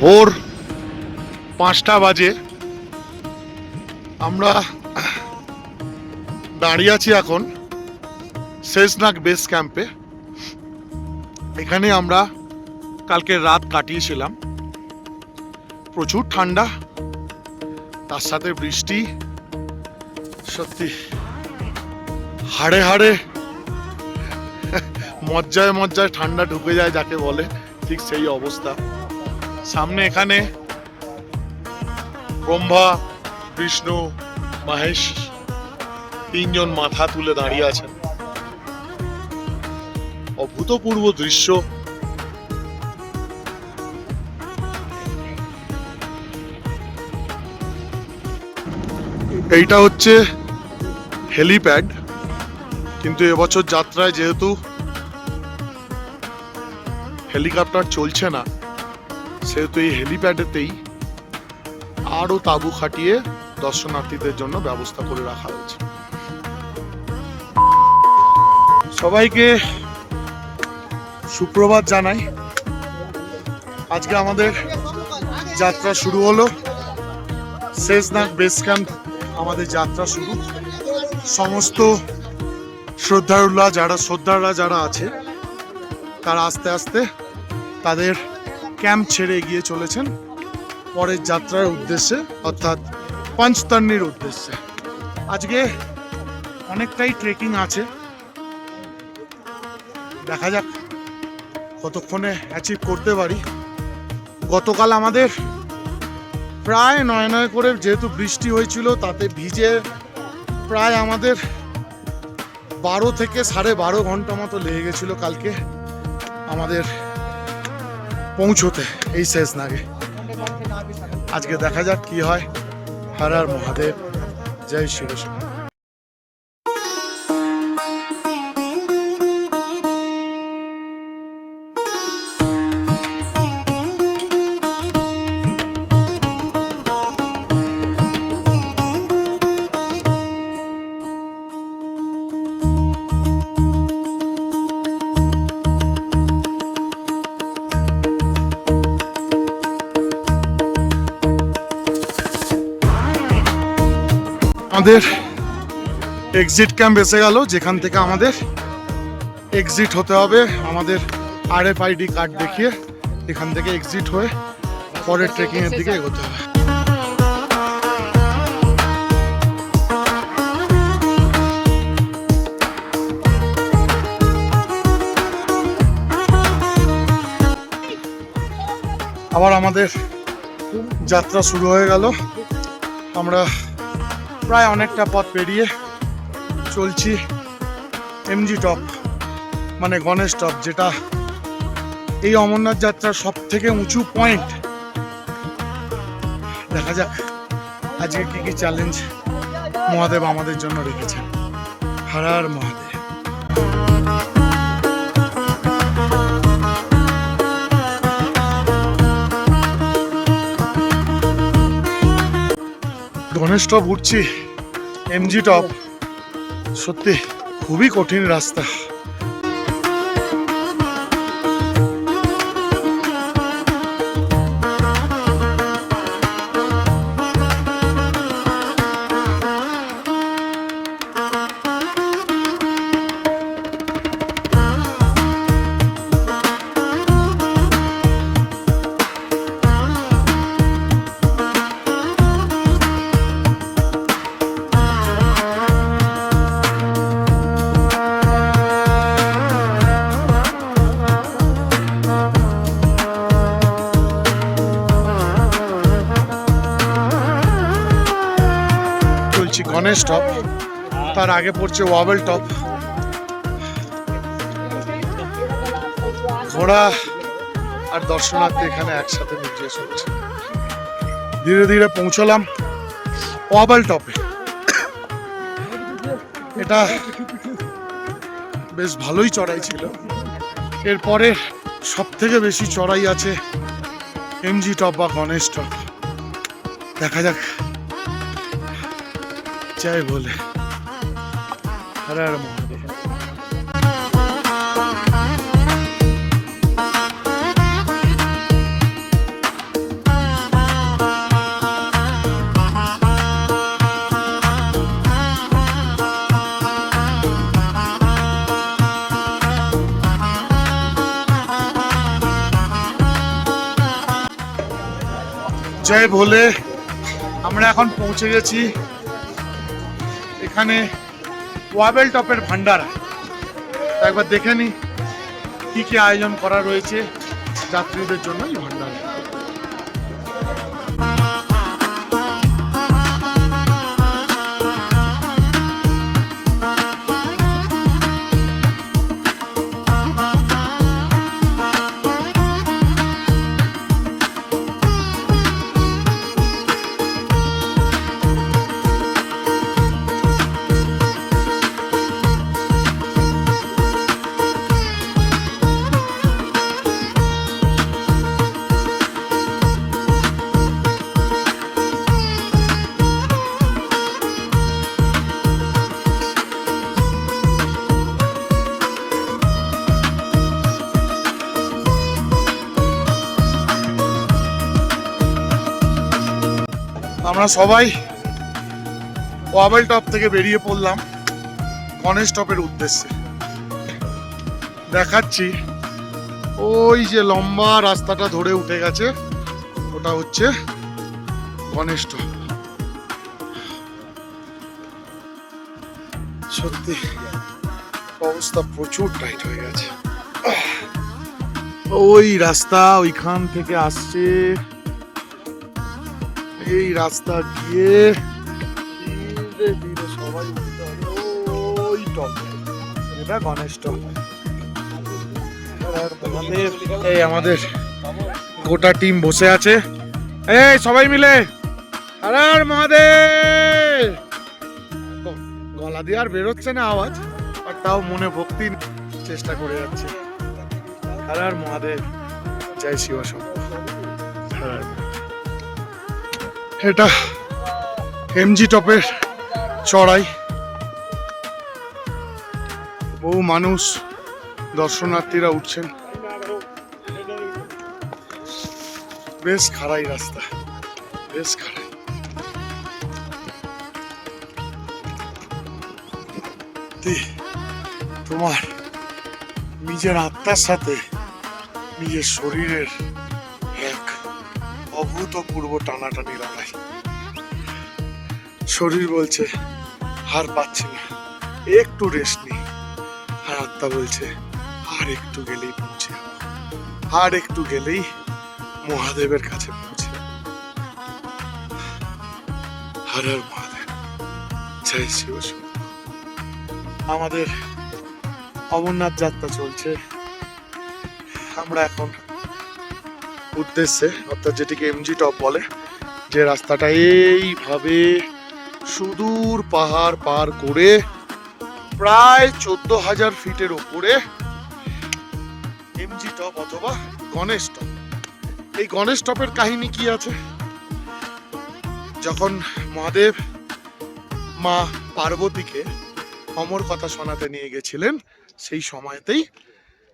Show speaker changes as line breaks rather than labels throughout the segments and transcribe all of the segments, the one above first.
ভোর 5টা বাজে, আমরা দাঁড়িয়ে আছি এখন শেষনাগ বেস ক্যাম্পে। এখানে আমরা কালকে রাত কাটিয়েছিলাম। প্রচুর ঠান্ডা, তার সাথে বৃষ্টি। সত্যি হাড়ে হাড়ে মজ্জায় মজ্জায় ঠান্ডা ঢুকে যায় যাকে বলে, ঠিক সেই অবস্থা। সামনে এখানে ব্রহ্মা, বিষ্ণু, মহেশ তিনজন মাথা তুলে দাঁড়িয়ে আছেন। অভূতপূর্ব দৃশ্য। এইটা হচ্ছে হেলিপ্যাড, কিন্তু এবছর যাত্রায় যেহেতু হেলিকপ্টার চলছে না, সেহেতু এই হেলিপ্যাডেতেই আরো তাঁবু খাটিয়ে দর্শনার্থীদের জন্য ব্যবস্থা করে রাখা হয়েছে। সবাইকে সুপ্রভাত জানাই। আজকে আমাদের যাত্রা শুরু হলো। শেষনাগ বেস ক্যাম্প আমাদের যাত্রা শুরু। সমস্ত শ্রদ্ধারুরা যারা আছে তারা আস্তে আস্তে তাদের ক্যাম্প ছেড়ে এগিয়ে চলেছেন পরের যাত্রার উদ্দেশ্যে, অর্থাৎ পঞ্চতন্নির উদ্দেশ্যে। আজকে অনেকটাই ট্রেকিং আছে, দেখা যাক কতক্ষণে অ্যাচিভ করতে পারি। গতকাল আমাদের প্রায় 9 করে, যেহেতু বৃষ্টি হয়েছিল তাতে ভিজে প্রায় আমাদের 12 থেকে 12.5 ঘন্টা মতো লেগে গেছিল কালকে আমাদের পৌঁছতে এই শেষনাগে। আজকে দেখা যাক কি হয়। হর হর মহাদেব, জয় শ্রীকৃষ্ণ। আমাদের এক্সিট ক্যাম্প এসে গেল, যেখান থেকে আমাদের এক্সিট হতে হবে। আমাদের RFID কার্ড দেখিয়ে এখান থেকে এক্সিট হয়ে পরের ট্রেকিং এর দিকে এগোতে হবে। আবার আমাদের যাত্রা শুরু হয়ে গেল। আমরা প্রায় অনেকটা পথ পেরিয়ে চলছি MG টপ, মানে গণেশ টপ, যেটা এই অমরনাথ যাত্রার সব থেকে উঁচু পয়েন্ট। দেখা যাক আজকে কি কি চ্যালেঞ্জ মহাদেব আমাদের জন্য রেখেছেন। হর হর মহাদেব। গণেশ টপ উঠছি, MG টপ। সত্যি খুবই কঠিন রাস্তা। গণেশ টপ, তার আগে পড়ছে ওয়াবেল টপ। ঘোড়া আর দর্শনার্থী এখানে একসাথে মিটিয়ে চলছে। ধীরে ধীরে পৌঁছলাম ওয়াবেল টপে। এটা বেশ ভালোই চড়াই ছিল। এরপরে সব থেকে বেশি চড়াই আছে এমজি টপ বা গণেশ টপ। দেখা যাক। জয় বলে হর হর মহাদেব। জয় ভোলে। আমরা এখন পৌঁছে গেছি এখানে ওয়াবেল টপের ভান্ডারা। একবার দেখে নি কি কি আয়োজন করা রয়েছে যাত্রীদের জন্য এই ভান্ডারা। আমরা সবাই ওয়াবেল টপ থেকে বেরিয়ে পড়লাম গণেশ টপের উদ্দেশ্যে। দেখাচ্ছি ওই যে লম্বা রাস্তাটা ধরে উঠে গেছে, ওটা হচ্ছে গণেশ টপ। সত্যি অবস্থা প্রচুর টাইট হয়ে গেছে। ওই রাস্তা ওইখান থেকে আসছে, এই রাস্তা গিয়ে ধীরে ধীরে সবাই উঠতে হবে ওই টপ। এটা গণেশ টপ। এই আমাদের গোটা টিম বসে আছে, এই সবাই মিলে হর হর মহাদেব। গলা দিয়ে আর বেরোচ্ছে না আওয়াজ, আর তাও মনে ভক্তি চেষ্টা করে যাচ্ছে। হর হর মহাদেব, জয় শিব শম্ভু। এটা এমজি টপের চড়াই। বহু মানুষ দর্শনার্থীরা উঠছেন। বেশ খাড়াই রাস্তা, বেশ খাড়াই। তোমার নিজের আত্মার সাথে নিজের শরীরের এক অভূতপূর্ব টানাটানি লড়াই। শরীর বলছে হার পাচ্ছি না, একটু রেস্ট নেই, আর আত্মা বলছে আর একটু গেলেই পৌঁছে যাবো, আর একটু গেলেই মহাদেবের কাছে পৌঁছে যাবো। হর হর মহাদেব, জয় শিব শম্ভু। আমাদের অমরনাথ যাত্রা চলছে। আমরা এখন উদ্দেশ্যে, অর্থাৎ যেটিকে এমজি টপ বলে, যে রাস্তাটা এইভাবে সুদূর পাহাড় পার করে প্রায় 14,000 ফিটের উপরে এমজি টপ অথবা গণেশ টপ। এই গণেশ টপের কাহিনী কি আছে? যখন মহাদেব মা পার্বতীকে অমর কথা শোনাতে নিয়ে গেছিলেন, সেই সময়তেই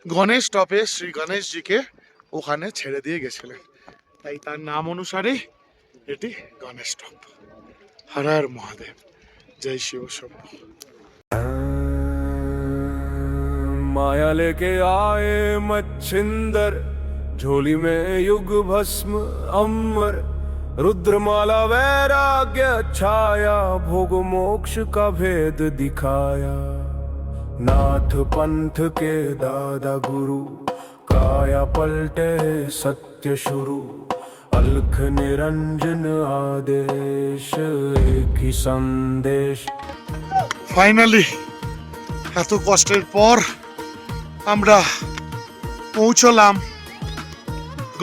গণেশ টপে শ্রী গণেশজিকে ওখানে ছেড়ে দিয়ে গেছিলেন, তাই তার নাম অনুসারে এটি গণেশ টপ। হর হর মহাদেব, জয় শিব শম্ভু।
माया लेके आए मच्छिंदर, झोली में युग भस्म अमर, रुद्रमाला वैराग्य छाया, भोग मोक्ष का भेद दिखाया। नाथ पंथ के दादा गुरु, काया पलटे सत्य शुरू, अलख निरंजन आदेश, एक ही संदेश।
ফাইনালি এত কষ্টের পর আমরা পৌঁছলাম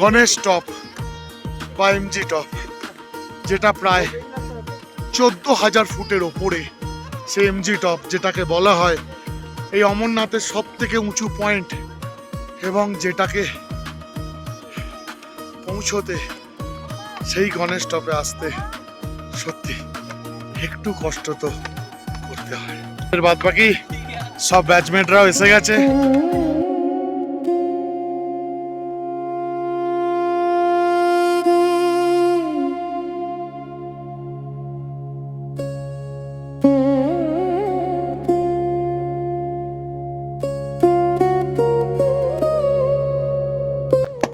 গণেশ টপ বা এমজি টপ, যেটা প্রায় 14,000 ফুটের ওপরে সে এমজি টপ যেটাকে বলা হয় এই অমরনাথের সব থেকে উঁচু পয়েন্ট, এবং যেটাকে পৌঁছতে সেই গণেশ টপে আসতে সত্যি একটু কষ্ট তো করতে হয়। এর বাদ বাকি সব ব্যাচমেটরাও এসে গেছে।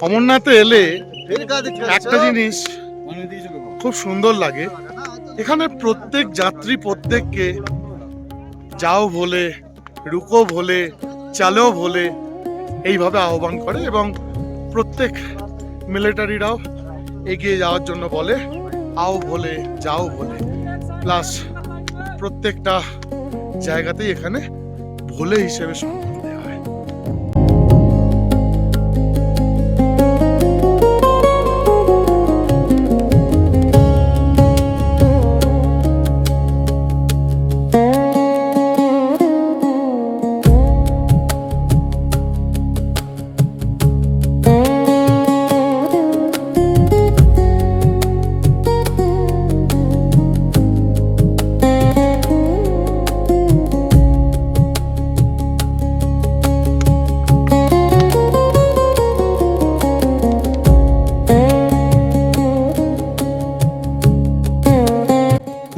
অমরনাথে এলে একটা জিনিস খুব সুন্দর লাগে, এখানে প্রত্যেক যাত্রী প্রত্যেককে যাও ভোলে, রুকো ভোলে, চালো ভোলে এইভাবে আহ্বান করে, এবং প্রত্যেক মিলিটারিরাও এগিয়ে যাওয়ার জন্য বলে আও ভোলে, যাও ভোলে। প্লাস প্রত্যেকটা জায়গাতেই এখানে ভোলে হিসেবে সম্মান দেওয়া হয়।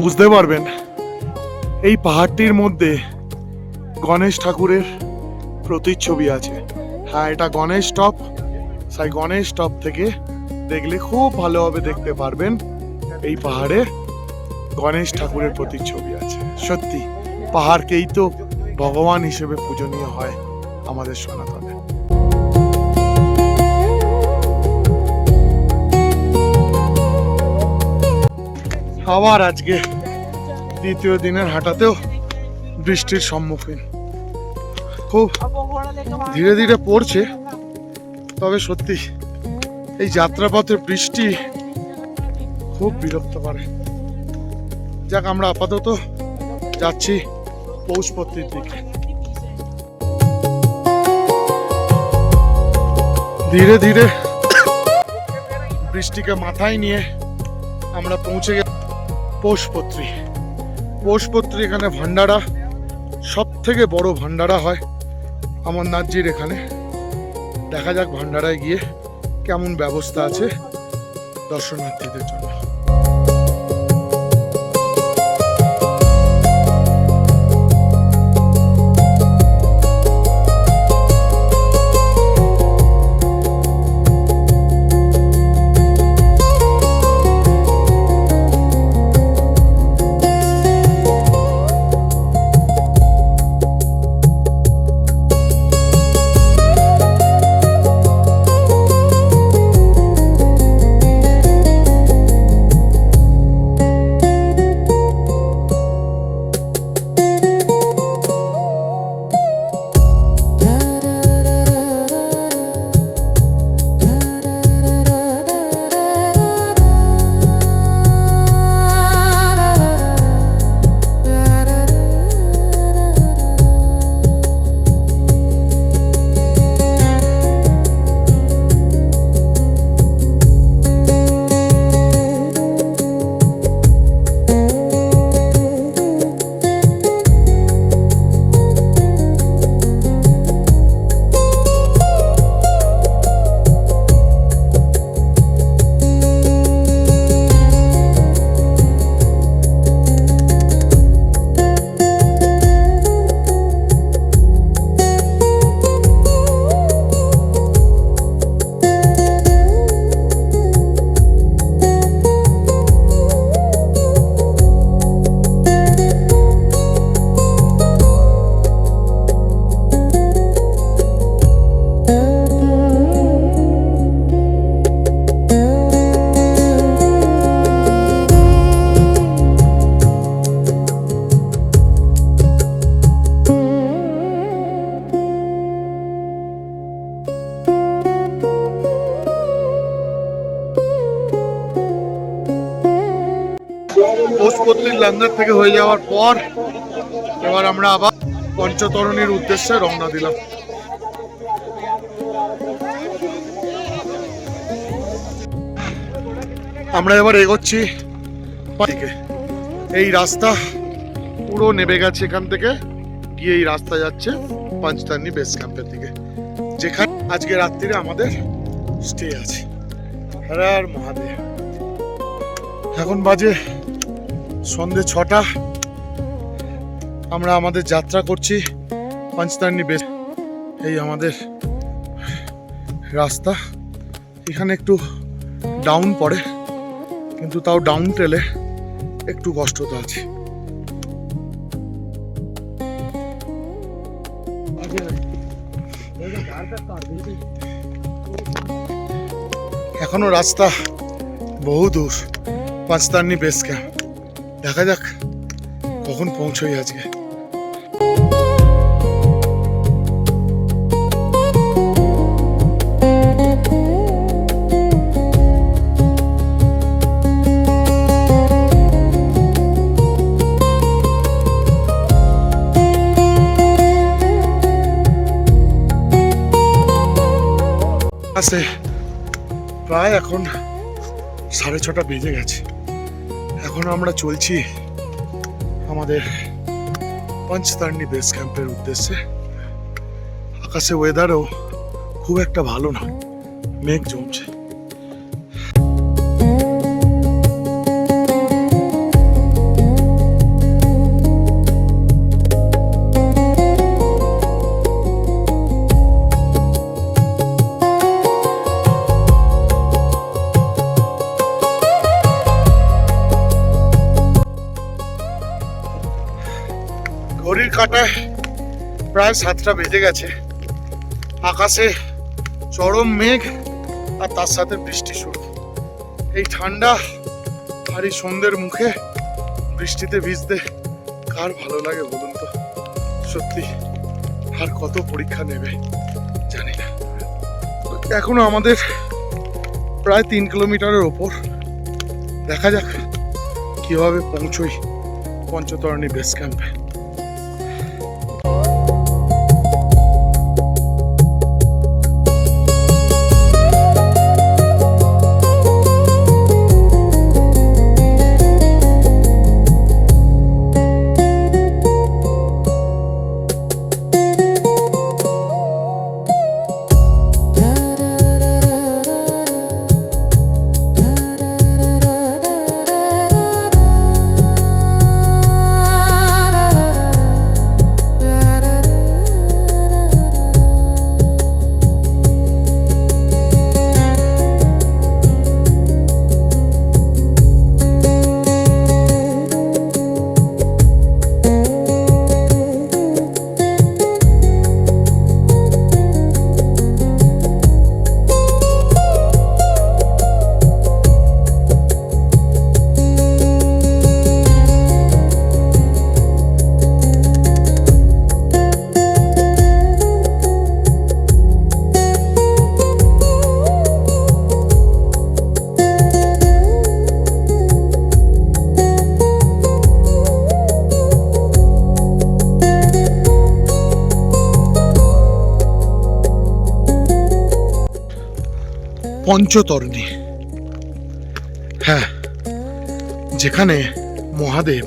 বুঝতে পারবেন এই পাহাড়টির মধ্যে গণেশ ঠাকুরের প্রতিচ্ছবি আছে। হ্যাঁ, এটা গণেশ টপ, তাই গণেশ টপ থেকে দেখলে খুব ভালোভাবে দেখতে পারবেন এই পাহাড়ে গণেশ ঠাকুরের প্রতিচ্ছবি আছে। সত্যি পাহাড়কেই তো ভগবান হিসেবে পূজনীয় হয় আমাদের সনাতনে। আবার আজকে দ্বিতীয় দিনের হাঁটাতেও বৃষ্টির সম্মুখীন, খুব ধীরে ধীরে পড়ছে, তবে সত্যি এই যাত্রাপথে বৃষ্টি খুব বিরক্ত করে। যাক, আমরা আপাতত যাচ্ছি পৌষপত্রীর দিকে। ধীরে ধীরে বৃষ্টিকে মাথায় নিয়ে আমরা পৌঁছে গেছি পৌষপত্রী। পৌষপত্রী এখানে ভান্ডারা, সব থেকে বড় ভান্ডারা হয় অমরনাথজির এখানে। দেখা যাক ভান্ডারায় গিয়ে কেমন ব্যবস্থা আছে দর্শনার্থীদের জন্য। লঙ্গর থেকে হয়ে যাওয়ার পর এবার আমরা আবার পঞ্চতরণীর উদ্দেশ্যে রওনা দিলাম। আমরা এবার এগোচ্ছি দিকে। এই রাস্তা পুরো নেমে গেছে, এখান থেকে গিয়ে এই রাস্তা যাচ্ছে পঞ্চতরণী বেস ক্যাম্পের দিকে, যেখানে আজকে রাত্রিরে আমাদের স্টে আছে। হর হর মহাদেব। এখন বাজে সন্ধে 6টা। আমরা আমাদের যাত্রা করছি পঞ্চতরণী বেস। এই আমাদের রাস্তা, এখানে একটু ডাউন পড়ে, কিন্তু তাও ডাউন ট্রেলে একটু কষ্ট তো আছে। এখনো রাস্তা বহু দূর পঞ্চতরণী বেস ক্যাম্প। দেখা যাক কখন পৌঁছই আজকে। আছে প্রায় এখন 6:30 বেজে গেছে। এখন আমরা চলছি আমাদের পঞ্চতরণী বেস ক্যাম্পের উদ্দেশ্যে। আকাশে ওয়েদারও খুব একটা ভালো না, মেঘ জমছে। ঘড়ির কাঁটায় প্রায় 7টা বেজে গেছে। আকাশে চরম মেঘ আর তার সাথে বৃষ্টি শুরু। এই ঠান্ডা আর এই সন্ধ্যের মুখে বৃষ্টিতে ভিজতে কার ভালো লাগে বলুন তো? সত্যি আর কত পরীক্ষা নেবে জানি না। এখনো আমাদের প্রায় 3 কিলোমিটারের ওপর। দেখা যাক কিভাবে পৌঁছই পঞ্চতরণী বেস ক্যাম্পে। পঞ্চতরণী, হ্যাঁ, যেখানে মহাদেব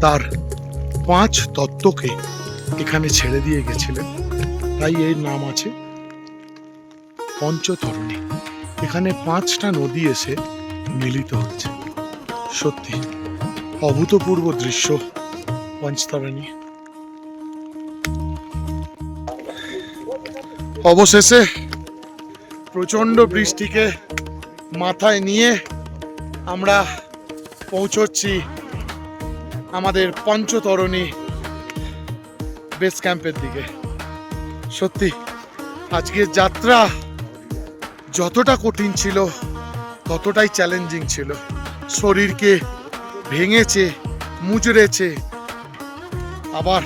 তার 5 তত্ত্বকে এখানে ছেড়ে দিয়ে গেছিলেন, তাই এর নাম আছে পঞ্চতরণী। এখানে 5টা নদী এসে মিলিত হচ্ছে। সত্যি অভূতপূর্ব দৃশ্য পঞ্চতরণী। অবশেষে প্রচন্ড বৃষ্টিকে মাথায় নিয়ে আমরা পৌঁছচ্ছি আমাদের পঞ্চতরণী বেস ক্যাম্পের দিকে। সত্যি আজকের যাত্রা যতটা কঠিন ছিল ততটাই চ্যালেঞ্জিং ছিল। শরীরকে ভেঙেছে, মুচড়েছে, আবার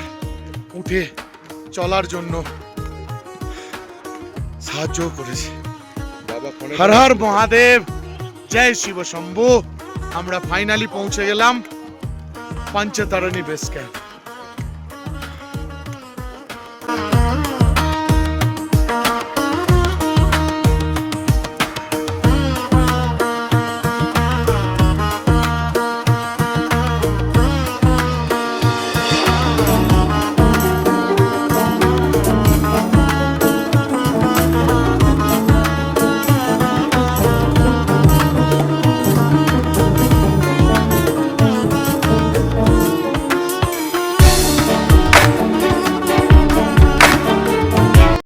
উঠে চলার জন্য সাহায্য করেছে। হর হর মহাদেব, জয় শিব শম্ভু। আমরা ফাইনালি পৌঁছে গেলাম पंचतरणी बेस कैंप।